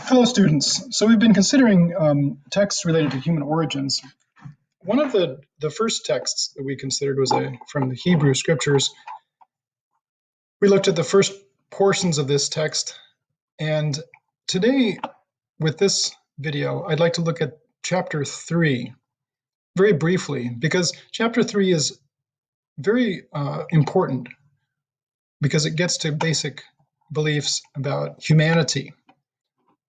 Hello, students. So we've been considering texts related to human origins. One of the first texts that we considered was from the Hebrew scriptures. We looked at the first portions of this text, and today, with this video, I'd like to look at chapter 3 very briefly, because chapter 3 is very important because it gets to basic beliefs about humanity.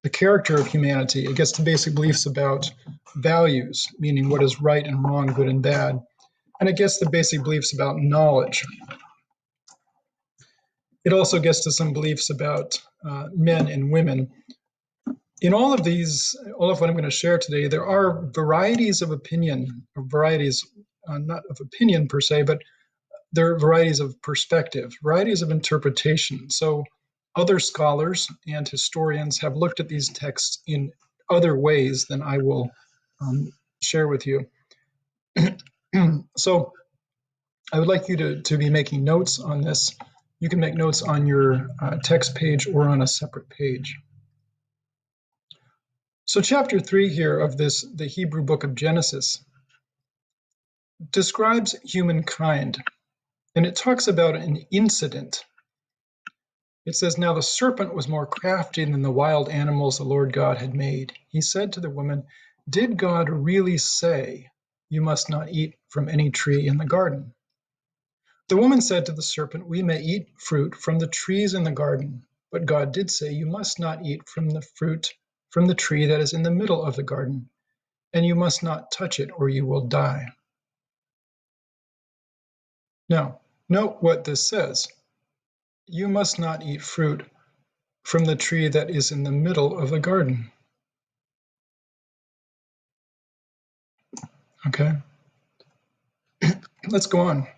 The character of humanity. It gets to basic beliefs about values, meaning what is right and wrong, good and bad. And it gets to basic beliefs about knowledge. It also gets to some beliefs about men and women. In all of these, all of what I'm going to share today, there are varieties of opinion, or varieties, not of opinion per se, but there are varieties of perspective, varieties of interpretation. So other scholars and historians have looked at these texts in other ways than I will share with you. So I would like you to be making notes on this. You can make notes on your text page or on a separate page. So chapter 3 here of the Hebrew book of Genesis, describes humankind, and it talks about an incident. It says, "Now the serpent was more crafty than the wild animals the Lord God had made. He said to the woman, 'Did God really say, you must not eat from any tree in the garden?' The woman said to the serpent, 'We may eat fruit from the trees in the garden, but God did say, you must not eat from the fruit from the tree that is in the middle of the garden, and you must not touch it or you will die.'" Now, note what this says. You must not eat fruit from the tree that is in the middle of the garden. Okay, let's go on.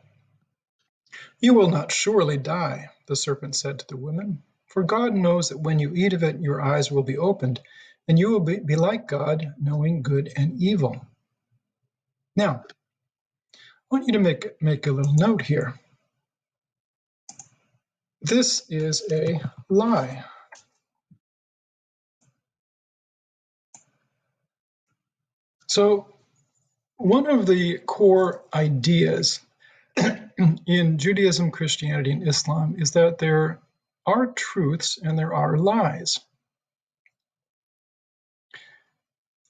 "You will not surely die," the serpent said to the woman, "for God knows that when you eat of it, your eyes will be opened, and you will be like God, knowing good and evil." Now, I want you to make a little note here. This is a lie. So, one of the core ideas in Judaism, Christianity, and Islam is that there are truths and there are lies.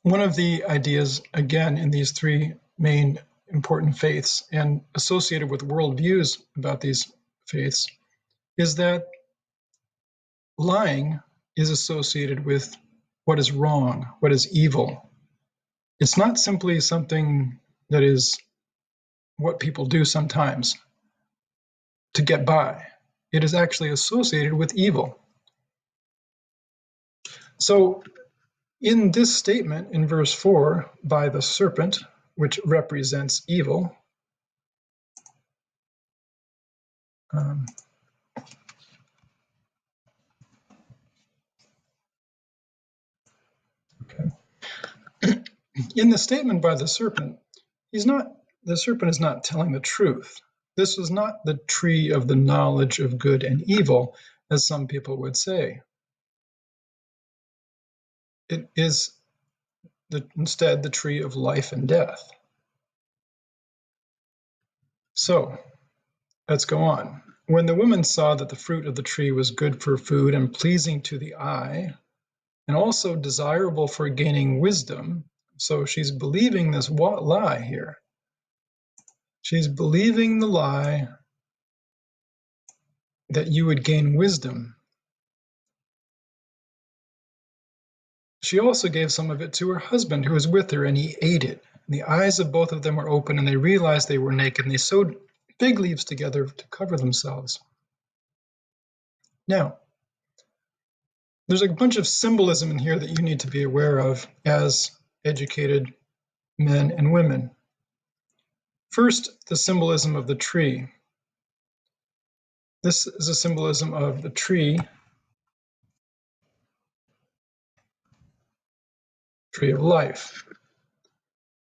One of the ideas, again, in these three main important faiths and associated with worldviews about these faiths, is that lying is associated with what is wrong, what is evil. It's not simply something that is what people do sometimes to get by. It is actually associated with evil. So in this statement in verse 4, by the serpent, which represents evil, in the statement by the serpent, the serpent is not telling the truth. This is not the tree of the knowledge of good and evil, as some people would say. It is instead the tree of life and death. So, let's go on. "When the woman saw that the fruit of the tree was good for food and pleasing to the eye, and also desirable for gaining wisdom," so she's believing this lie here. She's believing the lie that you would gain wisdom. She also gave some of it to her husband who was with her, and he ate it. And the eyes of both of them were open, and they realized they were naked, and they sewed fig leaves together to cover themselves. Now, there's a bunch of symbolism in here that you need to be aware of as educated men and women. First, the symbolism of the tree. This is a symbolism of the tree of life.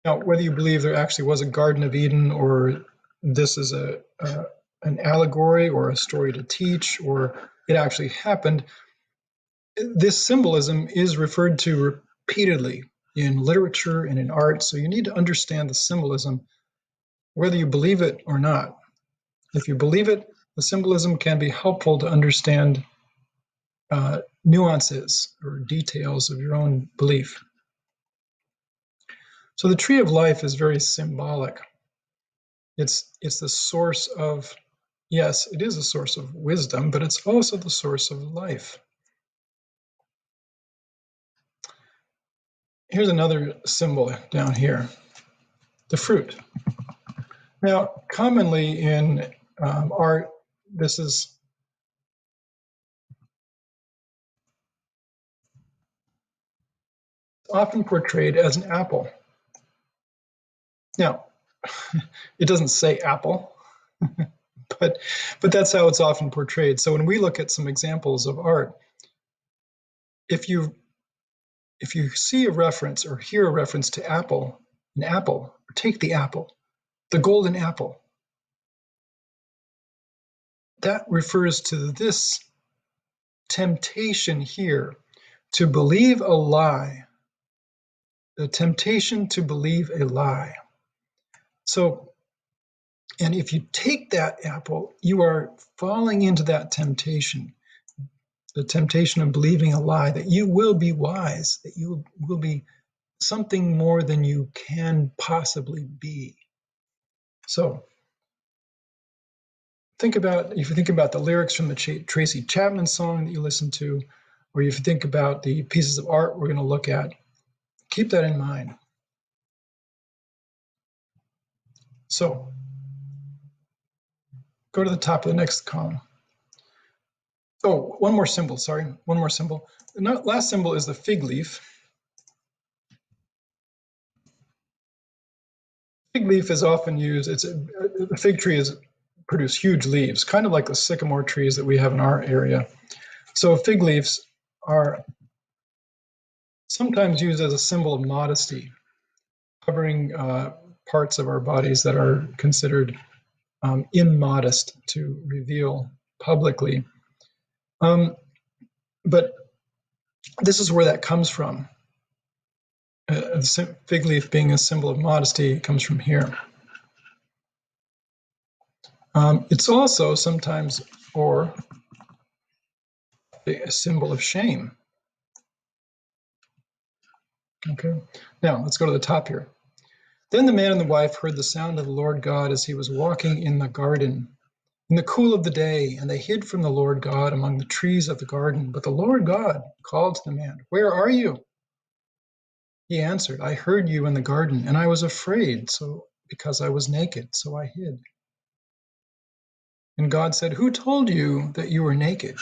Now, whether you believe there actually was a Garden of Eden, or this is an allegory or a story to teach, or it actually happened, this symbolism is referred to repeatedly in literature and in art, so you need to understand the symbolism, whether you believe it or not. If you believe it, the symbolism can be helpful to understand nuances or details of your own belief. So the tree of life is very symbolic. It's the source of, yes, it is a source of wisdom, but it's also the source of life. Here's another symbol down here, the fruit. Now, commonly in art, this is often portrayed as an apple. Now, it doesn't say apple, but that's how it's often portrayed. So when we look at some examples of art, if you see a reference or hear a reference to apple, an apple, or take the apple, the golden apple, that refers to this temptation here to believe a lie, the temptation to believe a lie. So, and if you take that apple, you are falling into that temptation, the temptation of believing a lie, that you will be wise, that you will be something more than you can possibly be. So, if you think about the lyrics from the Tracy Chapman song that you listen to, or if you think about the pieces of art we're going to look at, keep that in mind. So, go to the top of the next column. Oh, one more symbol, sorry, one more symbol. The last symbol is the fig leaf. Fig leaf is often used, the fig tree produce huge leaves, kind of like the sycamore trees that we have in our area. So fig leaves are sometimes used as a symbol of modesty, covering parts of our bodies that are considered immodest to reveal publicly. But this is where that comes from. The fig leaf being a symbol of modesty comes from here. It's also sometimes, or a symbol of shame. Okay, now let's go to the top here. Then the man and the wife heard the sound of the Lord God as he was walking in the garden in the cool of the day, and they hid from the Lord God among the trees of the garden. But the Lord God called to the man, "Where are you?" He answered, "I heard you in the garden, and I was afraid, because I was naked, so I hid." And God said, "Who told you that you were naked?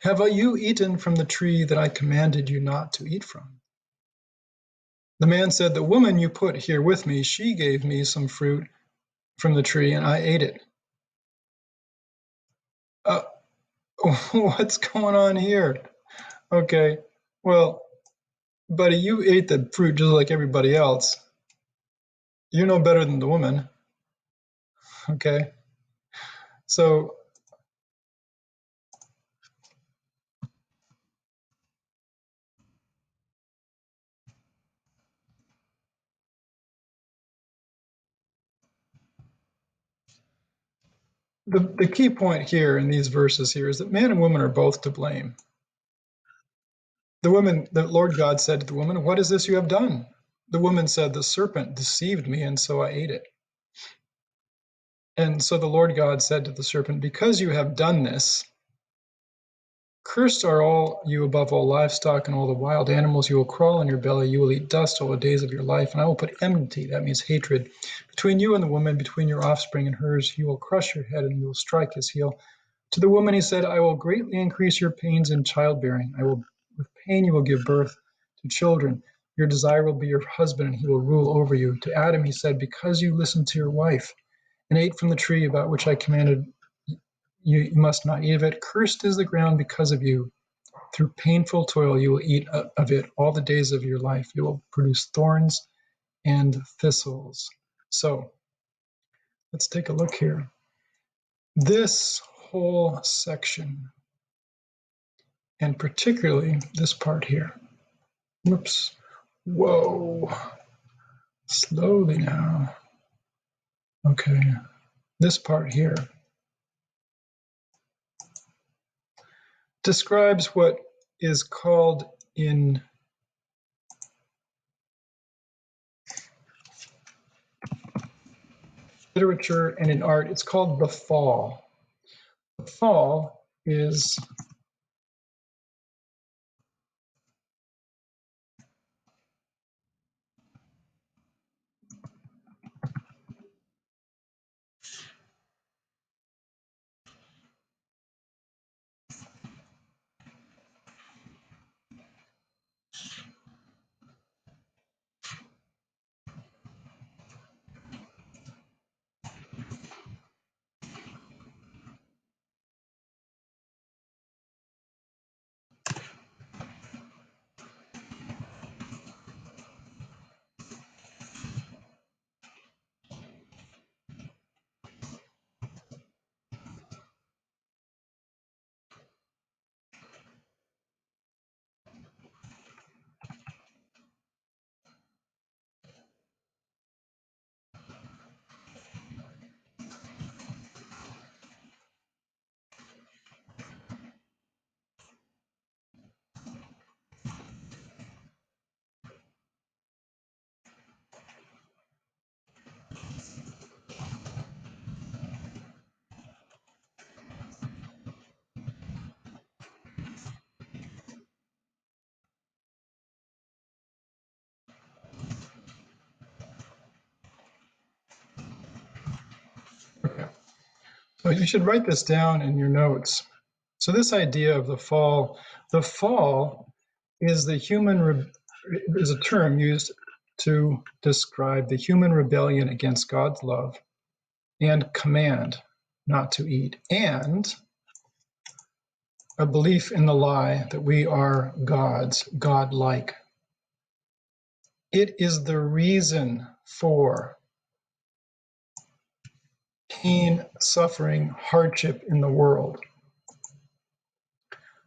Have you eaten from the tree that I commanded you not to eat from?" The man said, "The woman you put here with me, she gave me some fruit from the tree, and I ate it." Uh, what's going on here? Okay, well, buddy, you ate the fruit just like everybody else. You're no better than the woman. Okay, so the key point here in these verses here is that man and woman are both to blame. The Lord God said to the woman, "What is this you have done?" The woman said, "The serpent deceived me, and so I ate it." And so the Lord God said to the serpent, "Because you have done this, cursed are all you above all livestock and all the wild animals. You will crawl on your belly. You will eat dust all the days of your life. And I will put enmity," that means hatred, "between you and the woman, between your offspring and hers. He will crush your head, and you will strike his heel." To the woman he said, "I will greatly increase your pains in childbearing. With pain you will give birth to children. Your desire will be your husband, and he will rule over you." To Adam he said, "Because you listened to your wife and ate from the tree about which I commanded you must not eat of it, cursed is the ground because of you. Through painful toil you will eat of it all the days of your life. You will produce thorns and thistles." So let's take a look here. This whole section and particularly this part here. Whoops. Whoa. Slowly now. Okay. This part here describes what is called in literature and in art, it's called the fall. The fall is okay. So you should write this down in your notes. So this idea of the fall is is a term used to describe the human rebellion against God's love and command not to eat, and a belief in the lie that we are gods, godlike. It is the reason for pain, suffering, hardship in the world.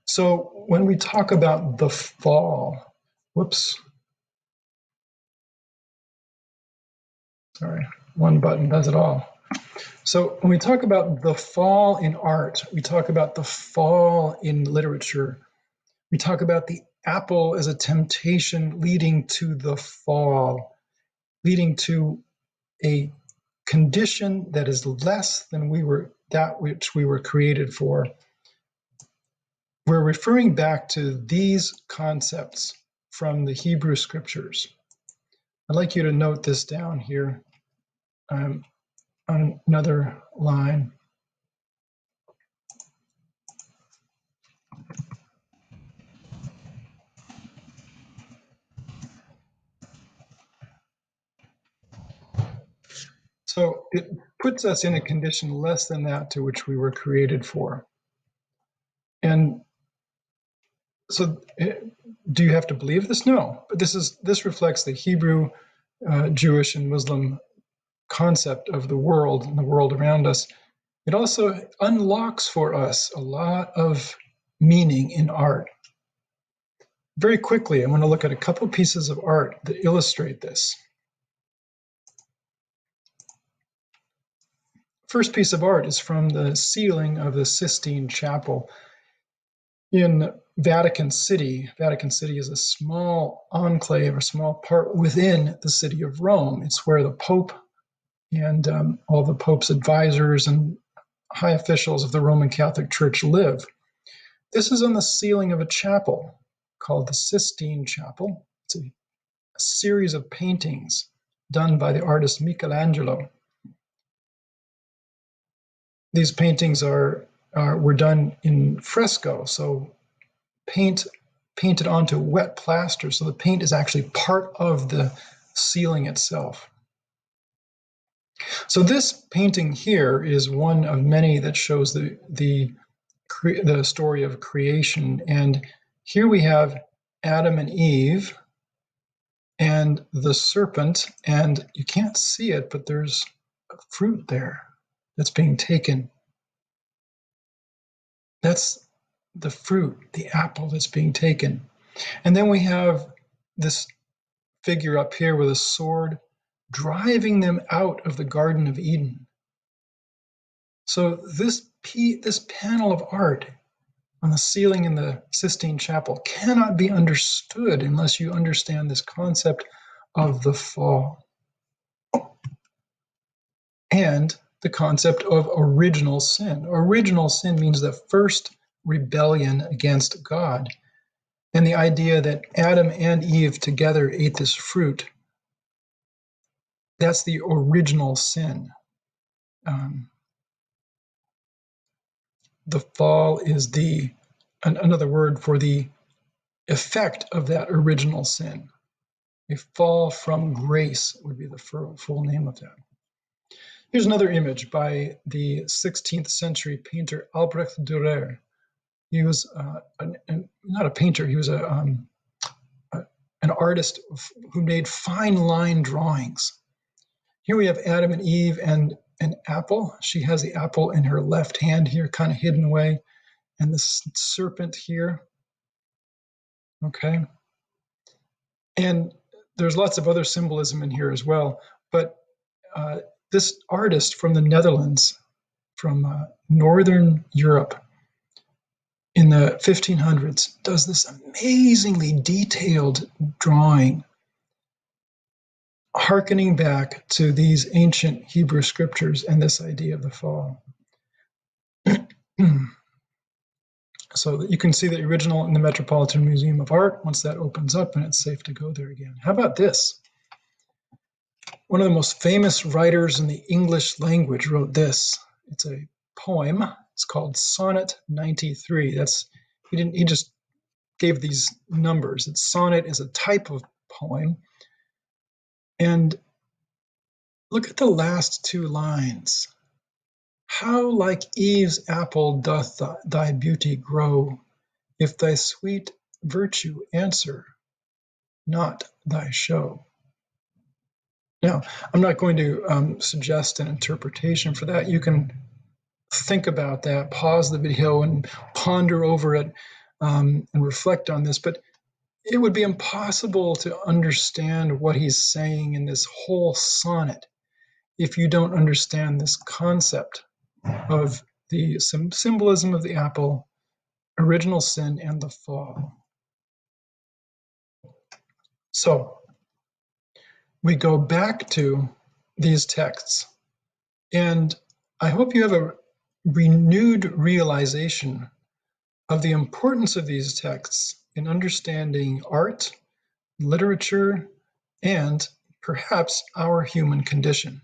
So when we talk about the fall, sorry, one button does it all. So when we talk about the fall in art, we talk about the fall in literature, we talk about the apple as a temptation leading to the fall, leading to a condition that is less than that which we were created for. We're referring back to these concepts from the Hebrew scriptures. I'd like you to note this down here on another line. So it puts us in a condition less than that to which we were created for. And so do you have to believe this? No, but this reflects the Hebrew, Jewish, and Muslim concept of the world and the world around us. It also unlocks for us a lot of meaning in art. Very quickly, I'm going to look at a couple pieces of art that illustrate this. First piece of art is from the ceiling of the Sistine Chapel in Vatican City. Vatican City is a small enclave, a small part within the city of Rome. It's where the Pope and all the Pope's advisors and high officials of the Roman Catholic Church live. This is on the ceiling of a chapel called the Sistine Chapel. It's a series of paintings done by the artist Michelangelo. These paintings were done in fresco, so painted onto wet plaster, so the paint is actually part of the ceiling itself. So this painting here is one of many that shows the story of creation, and here we have Adam and Eve and the serpent, and you can't see it, but there's a fruit there that's being taken. That's the fruit, the apple that's being taken. And then we have this figure up here with a sword driving them out of the Garden of Eden. So this panel of art on the ceiling in the Sistine Chapel cannot be understood unless you understand this concept of the fall and the concept of original sin. Original sin means the first rebellion against God, and the idea that Adam and Eve together ate this fruit. That's the original sin. The fall is another word for the effect of that original sin. A fall from grace would be the full name of that. Here's another image by the 16th century painter Albrecht Dürer. He was not a painter, he was an artist who made fine line drawings. Here we have Adam and Eve and an apple. She has the apple in her left hand here, kind of hidden away, and the serpent here. Okay. And there's lots of other symbolism in here as well. But this artist from the Netherlands, from Northern Europe in the 1500s, does this amazingly detailed drawing, hearkening back to these ancient Hebrew scriptures and this idea of the fall. So that you can see the original in the Metropolitan Museum of Art once that opens up, and it's safe to go there again. How about this? One of the most famous writers in the English language wrote this. It's a poem. It's called Sonnet 93. He just gave these numbers. Sonnet is a type of poem. And look at the last two lines. How like Eve's apple doth thy beauty grow, if thy sweet virtue answer not thy show. Now, I'm not going to suggest an interpretation for that. You can think about that, pause the video and ponder over it and reflect on this. But it would be impossible to understand what he's saying in this whole sonnet if you don't understand this concept of the symbolism of the apple, original sin, and the fall. So we go back to these texts, and I hope you have a renewed realization of the importance of these texts in understanding art, literature, and perhaps our human condition.